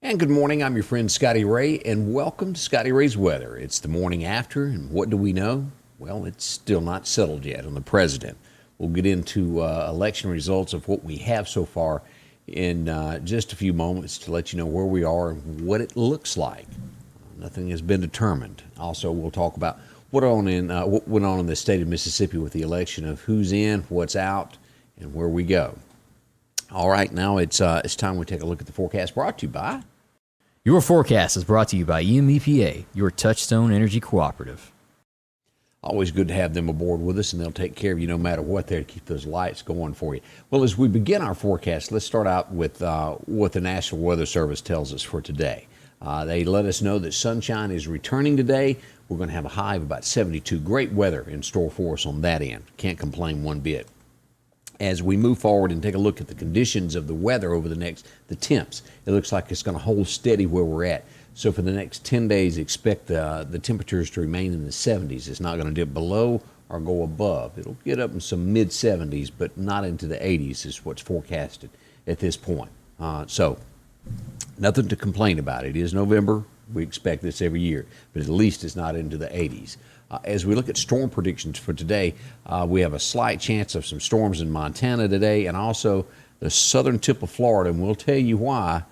And good morning. I'm your friend Scotty Ray, and welcome to Scotty Ray's Weather. It's the morning after, and what do we know? Well, it's still not settled yet on the president. We'll get into election results of what we have so far in just a few moments to let you know where we are and what it looks like. Nothing has been determined. Also, we'll talk about what went on in the state of Mississippi with the election of who's in, what's out, and where we go. All right, now it's time we take a look at the forecast brought to you by. Your forecast is brought to you by EMEPA, your Touchstone Energy Cooperative. Always good to have them aboard with us, and they'll take care of you no matter what there to keep those lights going for you. Well, as we begin our forecast, let's start out with what the National Weather Service tells us for today. They let us know that sunshine is returning today. We're going to have a high of about 72. Great weather in store for us on that end. Can't complain one bit. As we move forward and take a look at the conditions of the weather over the temps, it looks like it's going to hold steady where we're at. So for the next 10 days, expect the temperatures to remain in the 70s. It's not going to dip below or go above. It'll get up in some mid 70s, but not into the 80s is what's forecasted at this point. So nothing to complain about. It is November. We expect this every year, but at least it's not into the 80s. As we look at storm predictions for today, we have a slight chance of some storms in Montana today and also the southern tip of Florida, and we'll tell you why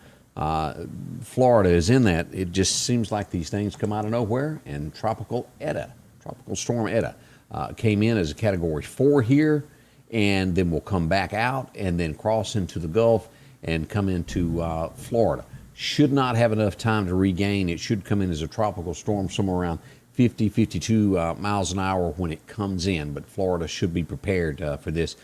Florida is in that. It just seems like these things come out of nowhere, and Tropical Storm Eta, came in as a Category 4 here, and then will come back out and then cross into the Gulf and come into Florida. Should not have enough time to regain. It should come in as a tropical storm somewhere around 50, 52 miles an hour when it comes in, but Florida should be prepared for this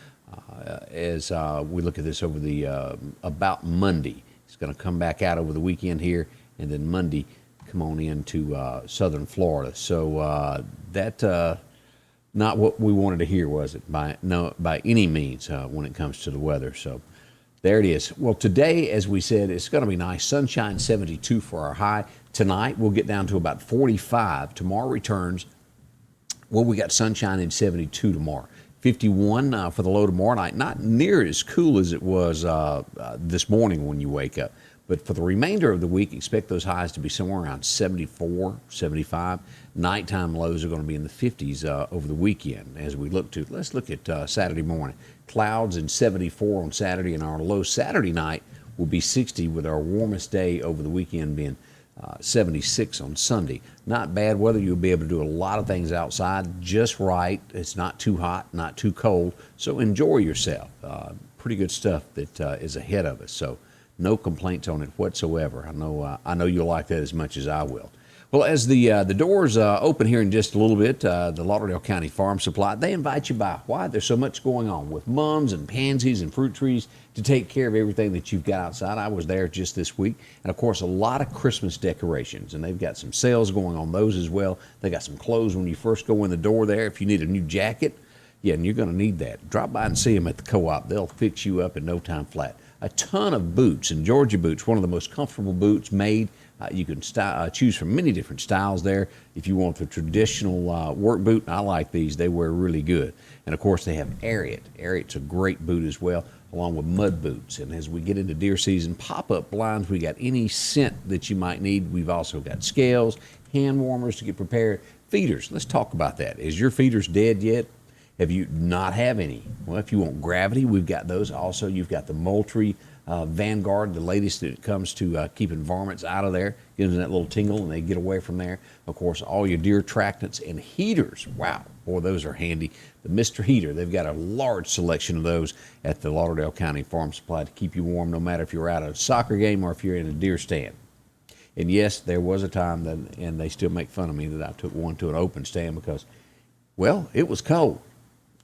as we look at this over the about Monday. It's going to come back out over the weekend here, and then Monday come on into southern Florida. So that not what we wanted to hear, was it? By any means when it comes to the weather. So there it is. Well, today, as we said, it's going to be nice. Sunshine, 72 for our high. Tonight, we'll get down to about 45. Tomorrow returns. Well, we got sunshine in 72 tomorrow. 51 for the low tomorrow night. Not near as cool as it was this morning when you wake up. But for the remainder of the week, expect those highs to be somewhere around 74, 75. Nighttime lows are going to be in the 50s over the weekend as we look to. Let's look at Saturday morning. Clouds and 74 on Saturday, and our low Saturday night will be 60 with our warmest day over the weekend being 76 on Sunday. Not bad weather. You'll be able to do a lot of things outside just right. It's not too hot, not too cold. So enjoy yourself. Pretty good stuff that is ahead of us. So no complaints on it whatsoever. I know you'll like that as much as I will. Well, as the doors open here in just a little bit, the Lauderdale County Farm Supply, they invite you by. Why? There's so much going on with mums and pansies and fruit trees to take care of everything that you've got outside. I was there just this week. And, of course, a lot of Christmas decorations. And they've got some sales going on those as well. They got some clothes when you first go in the door there. If you need a new jacket, yeah, and you're going to need that. Drop by and see them at the co-op. They'll fix you up in no time flat. A ton of boots, and Georgia boots, one of the most comfortable boots made. You can choose from many different styles there. If you want the traditional work boot, I like these. They wear really good. And, of course, they have Ariat. Ariat's a great boot as well, along with mud boots. And as we get into deer season, pop-up blinds, we got any scent that you might need. We've also got scales, hand warmers to get prepared. Feeders, let's talk about that. Is your feeders dead yet? Have you not have any? Well, if you want gravity, we've got those. Also, you've got the Moultrie Vanguard, the latest that comes to keeping varmints out of there, gives them that little tingle and they get away from there. Of course, all your deer attractants and heaters. Wow, boy, those are handy. The Mr. Heater, they've got a large selection of those at the Lauderdale County Farm Supply to keep you warm no matter if you're out at a soccer game or if you're in a deer stand. And yes, there was a time that, and they still make fun of me, that I took one to an open stand because, well, it was cold.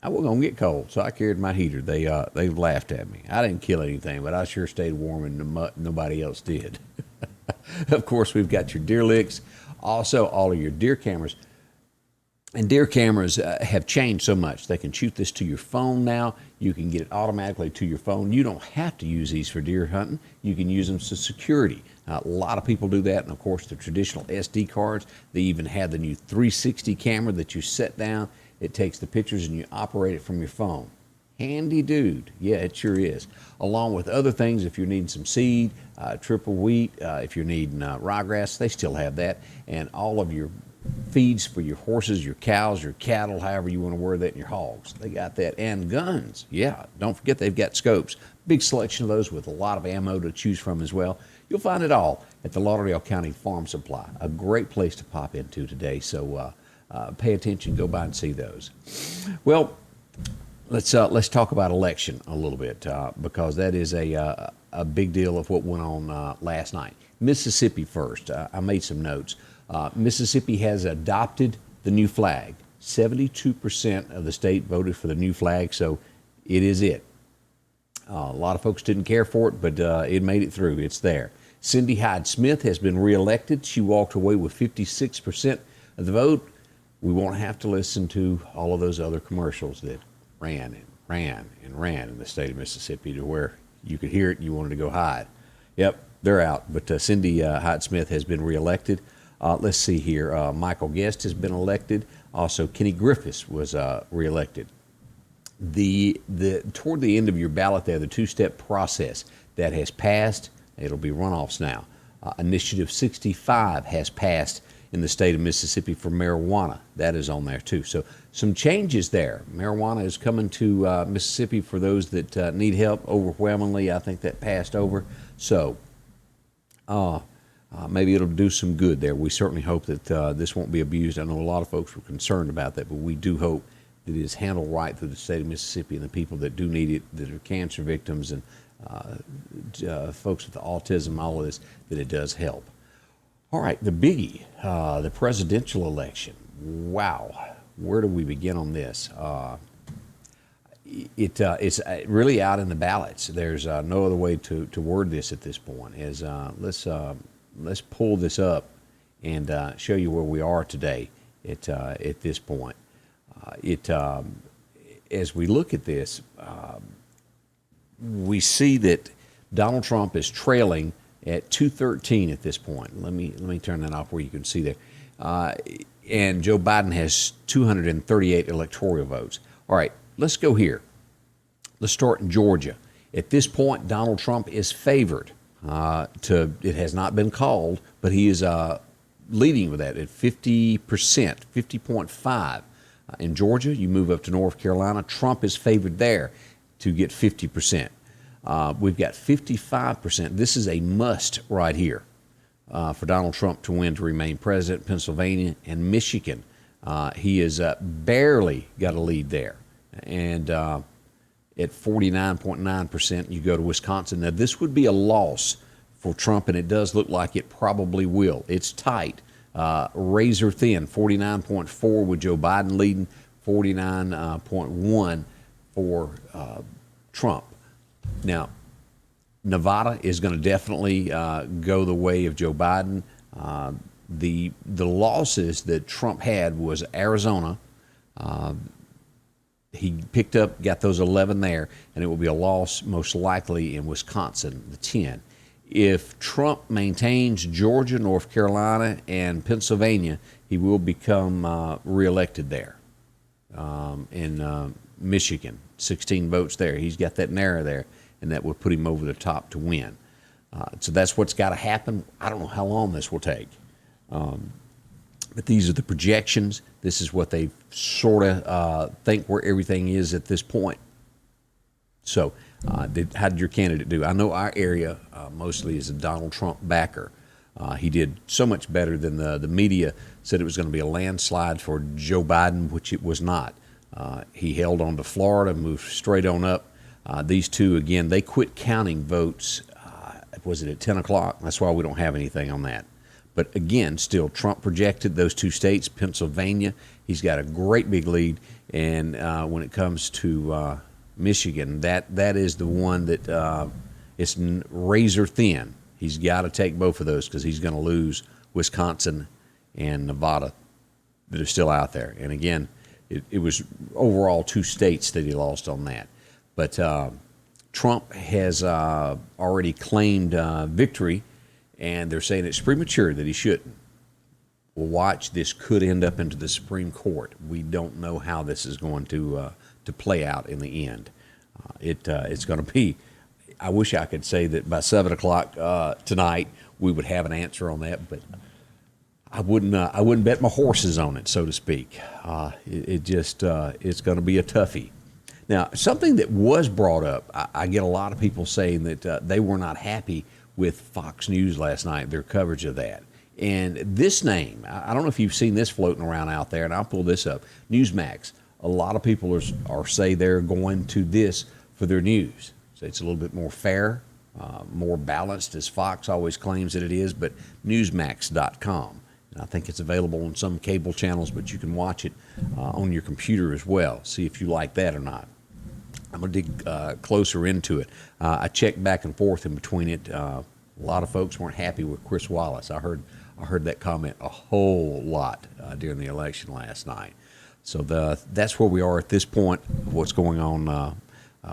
I wasn't going to get cold, so I carried my heater. They laughed at me. I didn't kill anything, but I sure stayed warm, and nobody else did. Of course, we've got your deer licks, also all of your deer cameras. And deer cameras have changed so much. They can shoot this to your phone now. You can get it automatically to your phone. You don't have to use these for deer hunting. You can use them for security. A lot of people do that. And, of course, the traditional SD cards. They even have the new 360 camera that you set down. It takes the pictures and you operate it from your phone. Handy dude. Yeah, it sure is. Along with other things, if you're needing some seed, triple wheat, if you're needing ryegrass, they still have that. And all of your feeds for your horses, your cows, your cattle, however you want to word that, and your hogs. They got that. And guns. Yeah, don't forget they've got scopes. Big selection of those with a lot of ammo to choose from as well. You'll find it all at the Lauderdale County Farm Supply. A great place to pop into today. So pay attention, go by and see those. Well, let's talk about election a little bit because that is a big deal of what went on last night. Mississippi first. I made some notes. Mississippi has adopted the new flag. 72% of the state voted for the new flag, so it is it. A lot of folks didn't care for it, but it made it through. It's there. Cindy Hyde-Smith has been reelected. She walked away with 56% of the vote. We won't have to listen to all of those other commercials that ran and ran and ran in the state of Mississippi to where you could hear it and you wanted to go hide. Yep, they're out. But Cindy Hyde-Smith has been reelected. Let's see here. Michael Guest has been elected. Also, Kenny Griffiths was reelected. Toward the end of your ballot there, the two-step process that has passed, it'll be runoffs now. Initiative 65 has passed in the state of Mississippi for marijuana. That is on there too. So some changes there. Marijuana is coming to Mississippi for those that need help. Overwhelmingly, I think that passed over. So maybe it'll do some good there. We certainly hope that this won't be abused. I know a lot of folks were concerned about that, but we do hope that it is handled right through the state of Mississippi and the people that do need it, that are cancer victims and folks with autism, all of this, that it does help. All right, the biggie, the presidential election. Wow, where do we begin on this? It's really out in the ballots. There's no other way to word this at this point. Let's pull this up and show you where we are today at this point. As we look at this, we see that Donald Trump is trailing at 213 at this point. Let me turn that off where you can see there. And Joe Biden has 238 electoral votes. All right, let's go here. Let's start in Georgia. At this point, Donald Trump is favored. It has not been called, but he is leading with that at 50%, 50.5. In Georgia, you move up to North Carolina, Trump is favored there to get 50%. We've got 55%. This is a must right here for Donald Trump to win to remain president. Pennsylvania and Michigan, he is barely got a lead there. And at 49.9%, you go to Wisconsin. Now, this would be a loss for Trump, and it does look like it probably will. It's tight. Razor thin, 49.4 with Joe Biden leading, 49.1 for Trump. Now, Nevada is going to definitely go the way of Joe Biden. The losses that Trump had was Arizona. He got those 11 there, and it will be a loss most likely in Wisconsin, the 10. If Trump maintains Georgia, North Carolina, and Pennsylvania, he will become reelected there. In Michigan, 16 votes there. He's got that narrow there, and that would put him over the top to win. So that's what's got to happen. I don't know how long this will take. But these are the projections. This is what they sort of think where everything is at this point. So how did your candidate do? I know our area mostly is a Donald Trump backer. He did so much better than the media said it was going to be a landslide for Joe Biden, which it was not. He held on to Florida, moved straight on up. These two, again, they quit counting votes, was it at 10 o'clock? That's why we don't have anything on that. But again, still, Trump projected those two states. Pennsylvania, he's got a great big lead. And when it comes to Michigan, that is the one that it's razor thin. He's got to take both of those because he's going to lose Wisconsin and Nevada that are still out there. And again, it was overall two states that he lost on that. But Trump has already claimed victory, and they're saying it's premature that he shouldn't. Well, watch, this could end up into the Supreme Court. We don't know how this is going to play out in the end. It's going to be. I wish I could say that by 7 o'clock tonight we would have an answer on that, but I wouldn't bet my horses on it, so to speak. It's going to be a toughie. Now, something that was brought up, I get a lot of people saying that they were not happy with Fox News last night, their coverage of that. And this name, I don't know if you've seen this floating around out there, and I'll pull this up, Newsmax. A lot of people are say they're going to this for their news. So it's a little bit more fair, more balanced, as Fox always claims that it is, but Newsmax.com. And I think it's available on some cable channels, but you can watch it on your computer as well. See if you like that or not. I'm going to dig closer into it. I checked back and forth in between it. A lot of folks weren't happy with Chris Wallace. I heard that comment a whole lot during the election last night. So that's where we are at this point of what's going on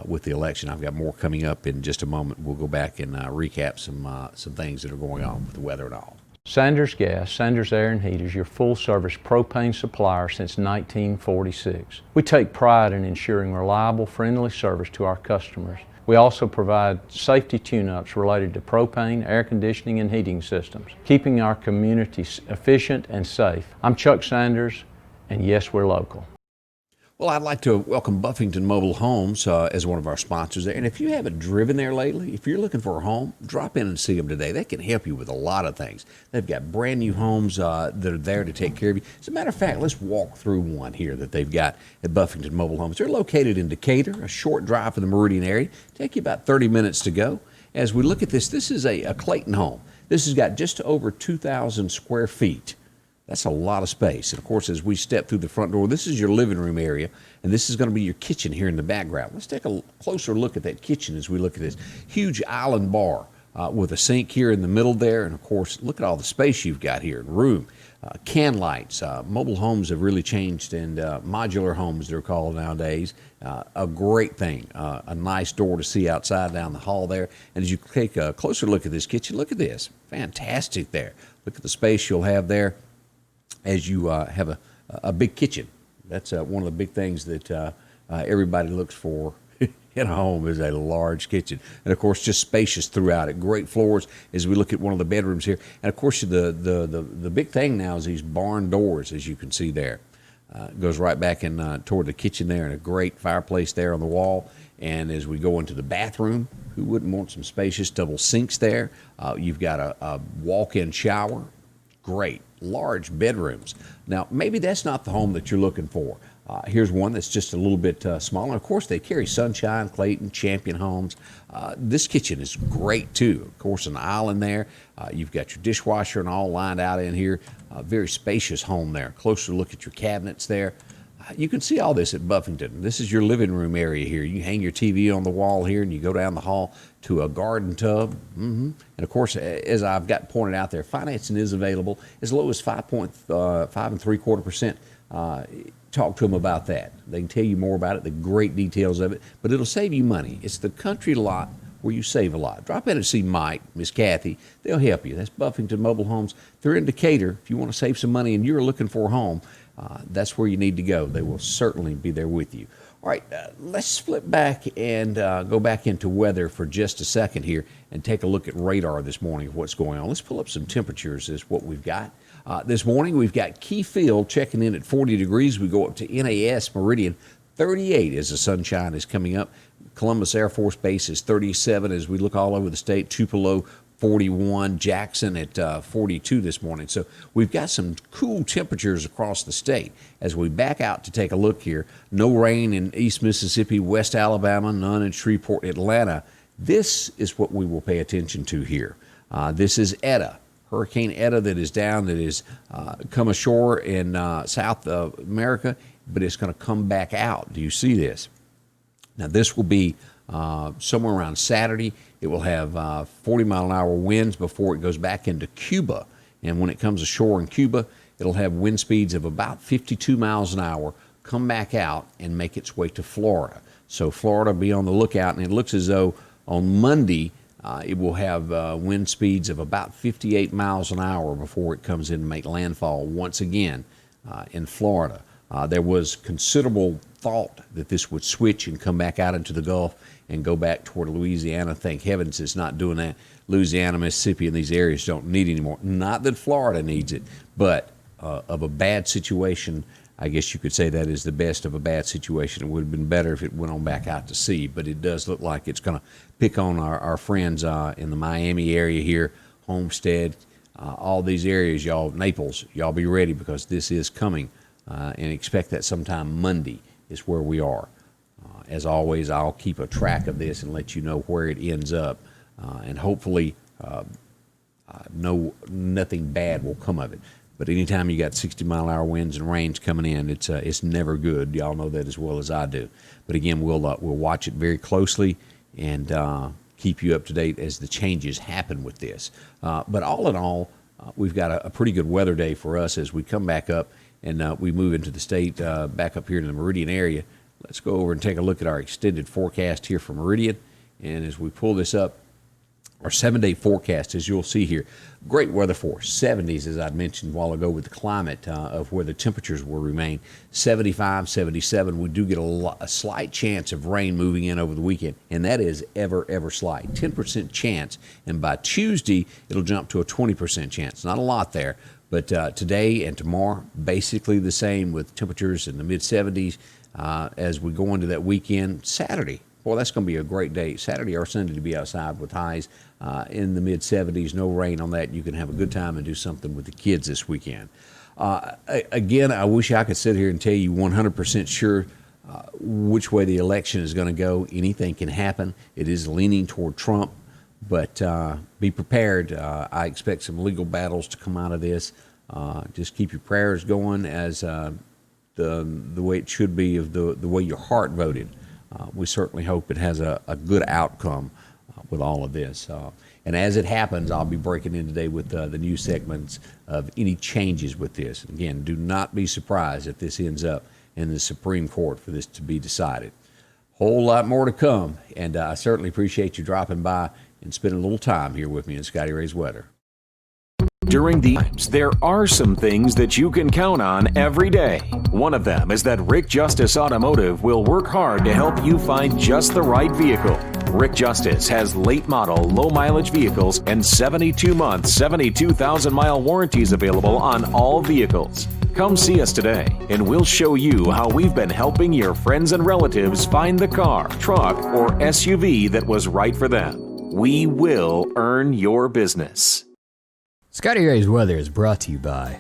with the election. I've got more coming up in just a moment. We'll go back and recap some things that are going on with the weather and all. Sanders Gas, Sanders Air and Heat is your full-service propane supplier since 1946. We take pride in ensuring reliable, friendly service to our customers. We also provide safety tune-ups related to propane, air conditioning, and heating systems, keeping our communities efficient and safe. I'm Chuck Sanders, and yes, we're local. Well, I'd like to welcome Buffington Mobile Homes as one of our sponsors there. And if you haven't driven there lately, if you're looking for a home, drop in and see them today. They can help you with a lot of things. They've got brand new homes that are there to take care of you. As a matter of fact, let's walk through one here that they've got at Buffington Mobile Homes. They're located in Decatur, a short drive from the Meridian area. Take you about 30 minutes to go. As we look at this is a Clayton home. This has got just over 2,000 square feet. That's a lot of space. And of course, as we step through the front door, this is your living room area, and this is going to be your kitchen here in the background. Let's take a closer look at that kitchen as we look at this huge island bar with a sink here in the middle there. And of course, look at all the space you've got here in room. Can lights. Mobile homes have really changed, and modular homes, they're called nowadays. A great thing. A nice door to see outside down the hall there. And as you take a closer look at this kitchen, look at this. Fantastic there. Look at the space you'll have there as you have a big kitchen. That's one of the big things that everybody looks for in a home is a large kitchen. And of course, just spacious throughout it. Great floors as we look at one of the bedrooms here. And of course, the big thing now is these barn doors, as you can see there. Goes right back in toward the kitchen there, and a great fireplace there on the wall. And as we go into the bathroom, who wouldn't want some spacious double sinks there? You've got a walk-in shower. Great. Large bedrooms. Now, maybe that's not the home that you're looking for. Here's one that's just a little bit smaller. Of course, they carry Sunshine, Clayton, Champion Homes. This kitchen is great, too. Of course, an island there. You've got your dishwasher and all lined out in here. Very spacious home there. Closer look at your cabinets there. You can see all this at Buffington. This is your living room area here. You hang your TV on the wall here, and you go down the hall to a garden tub. And of course, as I've got pointed out there, financing is available as low as 5.3%. Talk to them about that. They can tell you more about it, the great details of it, but it'll save you money. It's the country lot where you save a lot. Drop in and see Mike, Miss Kathy. They'll help you. That's Buffington Mobile Homes. They're in Decatur. If you want to save some money and you're looking for a home, that's where you need to go. They will certainly be there with you. All right, let's flip back and go back into weather for just a second here and take a look at radar this morning of what's going on. Let's pull up some temperatures is what we've got. This morning we've got Key Field checking in at 40 degrees. We go up to NAS Meridian, 38 as the sunshine is coming up. Columbus Air Force Base is 37 as we look all over the state. Tupelo 41, Jackson at 42 this morning. So we've got some cool temperatures across the state. As we back out to take a look here, no rain in East Mississippi, West Alabama, none in Shreveport, Atlanta. This is what we will pay attention to here. This is Eta, Hurricane Eta that is down, that is come ashore in South America, but it's going to come back out. Do you see this? Now this will be somewhere around Saturday. It will have 40-mile-an-hour winds before it goes back into Cuba. And when it comes ashore in Cuba, it'll have wind speeds of about 52 miles an hour, come back out and make its way to Florida. So Florida, be on the lookout. And it looks as though on Monday, it will have wind speeds of about 58 miles an hour before it comes in to make landfall once again in Florida. There was considerable thought that this would switch and come back out into the Gulf and go back toward Louisiana. Thank heavens it's not doing that. Louisiana, Mississippi, and these areas don't need it anymore. Not that Florida needs it, but of a bad situation, I guess you could say that is the best of a bad situation. It would have been better if it went on back out to sea, but it does look like it's going to pick on our friends in the Miami area here, Homestead, all these areas, y'all, Naples, y'all be ready because this is coming, and expect that sometime Monday is where we are. As always, I'll keep a track of this and let you know where it ends up, and hopefully nothing bad will come of it. But anytime you got 60-mile-an-hour winds and rains coming in, it's never good. Y'all know that as well as I do. But again, we'll watch it very closely and keep you up to date as the changes happen with this. But all in all, we've got a pretty good weather day for us as we come back up and we move into the state back up here in the Meridian area. Let's go over and take a look at our extended forecast here for Meridian. And as we pull this up, our 7-day forecast, as you'll see here, great weather for us. 70s, as I mentioned a while ago, with the climate of where the temperatures will remain. 75, 77. We do get a slight chance of rain moving in over the weekend, and that is ever slight. 10% chance, and by Tuesday, it'll jump to a 20% chance. Not a lot there, but today and tomorrow, basically the same with temperatures in the mid-70s as we go into that weekend. Saturday, well, that's going to be a great day. Saturday or Sunday to be outside with highs in the mid-70s. No rain on that. You can have a good time and do something with the kids this weekend. Again, I wish I could sit here and tell you 100% sure which way the election is going to go. Anything can happen. It is leaning toward Trump, but be prepared. I expect some legal battles to come out of this. Just keep your prayers going as the way it should be, of the way your heart voted. We certainly hope it has a good outcome with all of this. And as it happens, I'll be breaking in today with the new segments of any changes with this. And again, do not be surprised if this ends up in the Supreme Court for this to be decided. Whole lot more to come, and I certainly appreciate you dropping by and spending a little time here with me in Scotty Ray's Weather. During the times, there are some things that you can count on every day. One of them is that Rick Justice Automotive will work hard to help you find just the right vehicle. Rick Justice has late model, low mileage vehicles and 72-month, 72,000-mile warranties available on all vehicles. Come see us today, and we'll show you how we've been helping your friends and relatives find the car, truck, or SUV that was right for them. We will earn your business. Scotty Ray's Weather is brought to you by